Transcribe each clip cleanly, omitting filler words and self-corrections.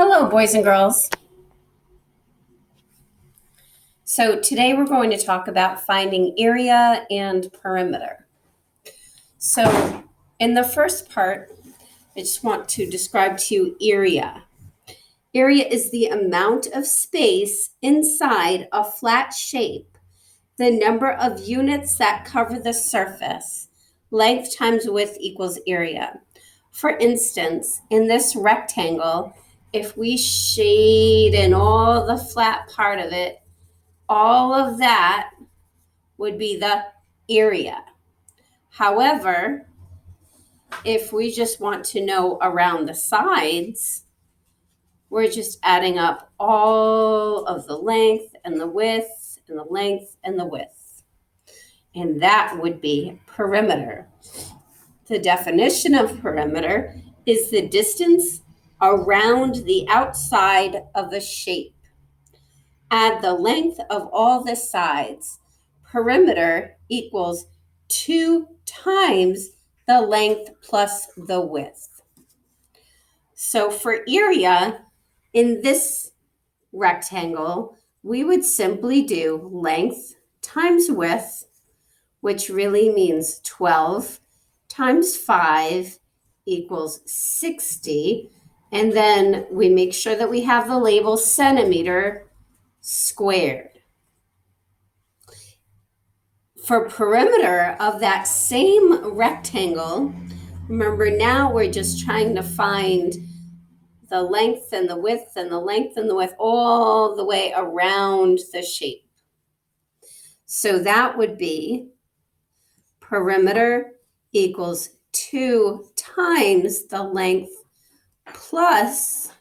Hello, boys and girls. So today we're going to talk about finding area and perimeter. So in the first part, I just want to describe to you area. Area is the amount of space inside a flat shape, the number of units that cover the surface. Length times width equals area. For instance, in this rectangle, if we shade in all the flat part of it, all of that would be the area. However, if we just want to know around the sides, we're just adding up all of the length and the width and the length and the width. And that would be perimeter. The definition of perimeter is the distance around the outside of a shape. Add the length of all the sides. Perimeter equals 2 times the length plus the width. So for area, in this rectangle, we would simply do length times width, which really means 12 times 5 equals 60. And then we make sure that we have the label centimeter squared. For perimeter of that same rectangle, remember now we're just trying to find the length and the width and the length and the width all the way around the shape. So that would be perimeter equals 2 times the length plus,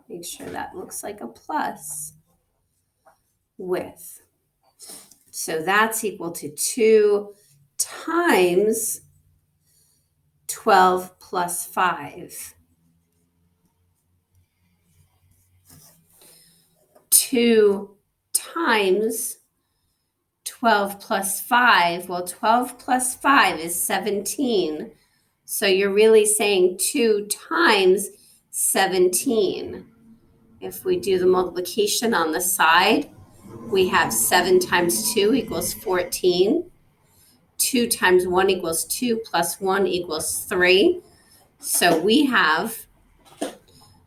make sure that looks like a plus, width. So that's equal to 2 times 12 plus 5. 2 times 12 plus 5. Well, 12 plus 5 is 17. So you're really saying 2 times 17. If we do the multiplication on the side, we have 7 times 2 equals 14. 2 times 1 equals 2 plus 1 equals 3. So we have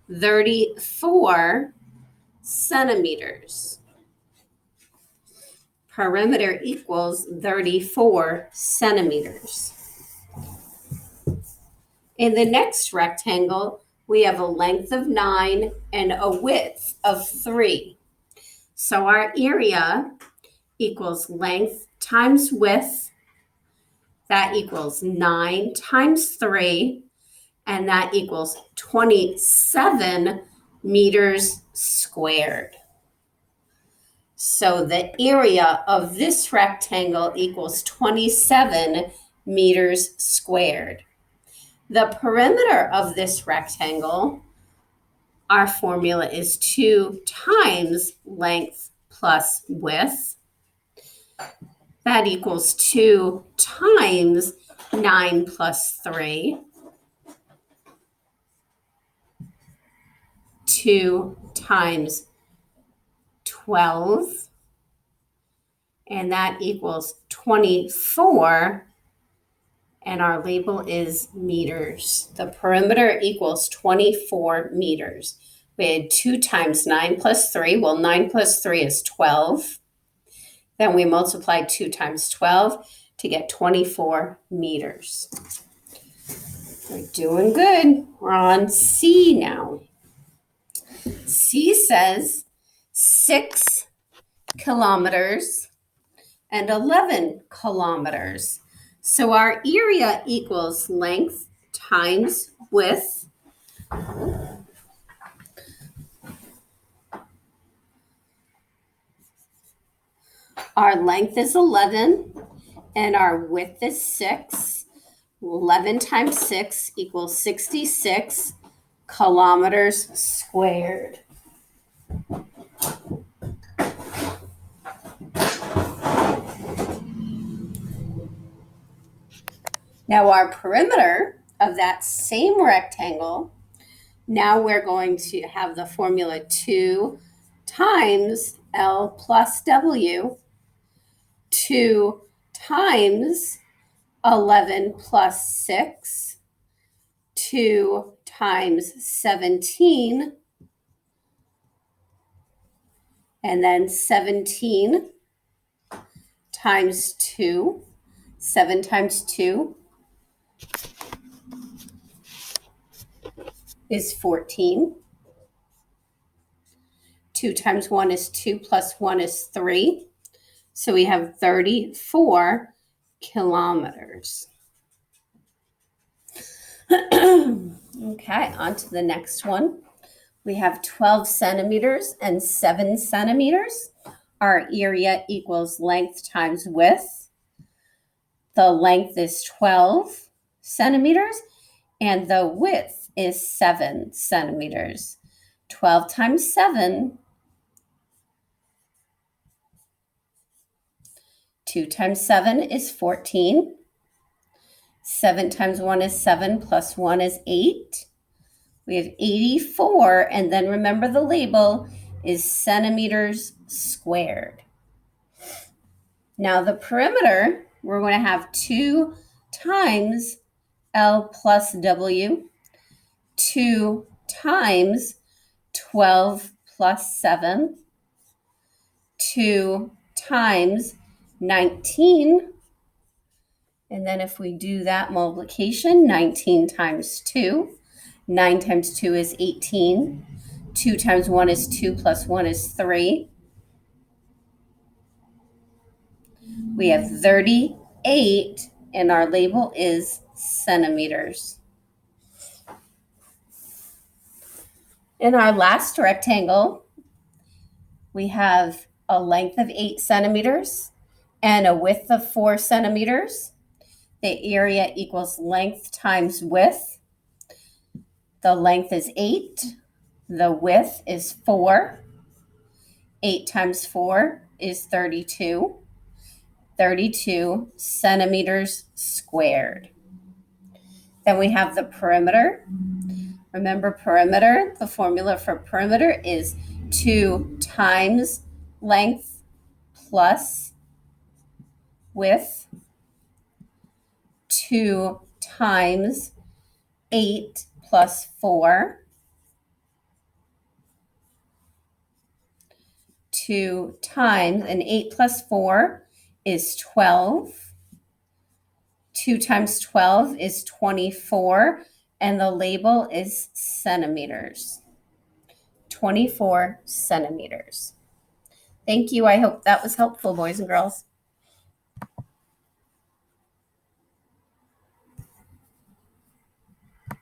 34 centimeters. Perimeter equals 34 centimeters. In the next rectangle, we have a length of 9 and a width of 3. So our area equals length times width. That equals 9 times 3, and that equals 27 meters squared. So the area of this rectangle equals 27 meters squared. The perimeter of this rectangle, our formula is 2 times length plus width. That equals 2 times 9 plus 3. 2 times 12. And that equals 24. And our label is meters. The perimeter equals 24 meters. We had 2 times 9 plus 3. Well, 9 plus 3 is 12. Then we multiplied 2 times 12 to get 24 meters. We're doing good. We're on C now. C says 6 kilometers and 11 kilometers. So our area equals length times width. Our length is 11 and our width is 6. 11 times 6 equals 66 kilometers squared. Now our perimeter of that same rectangle, Now we're going to have the formula 2 times L plus W, 2 times 11 plus 6, 2 times 17, and then 17 times 2, 7 times 2 is 14. 2 times 1 is 2 plus 1 is 3. So we have 34 kilometers. Okay, on to the next one. We have 12 centimeters and 7 centimeters. Our area equals length times width. The length is 12 centimeters and the width is 7 centimeters. 12 times 7, 2 times 7 is 14. 7 times 1 is 7 plus 1 is 8. We have 84, and then remember the label is centimeters squared. Now the perimeter, we're going to have 2 times L plus W, 2 times 12 plus 7, 2 times 19. And then if we do that multiplication, 19 times 2, 9 times 2 is 18. 2 times 1 is 2 plus 1 is 3. We have 38, and our label is centimeters. In our last rectangle, we have a length of 8 centimeters and a width of 4 centimeters. The area equals length times width. The length is 8. The width is 4. 8 times 4 is 32. 32 centimeters squared. Then we have the perimeter. Remember perimeter, the formula for perimeter is 2 times length plus width, 2 times 8 plus 4, 2 times, and 8 plus 4 is 12. 2 times 12 is 24, and the label is centimeters. 24 centimeters. Thank you. I hope that was helpful, boys and girls.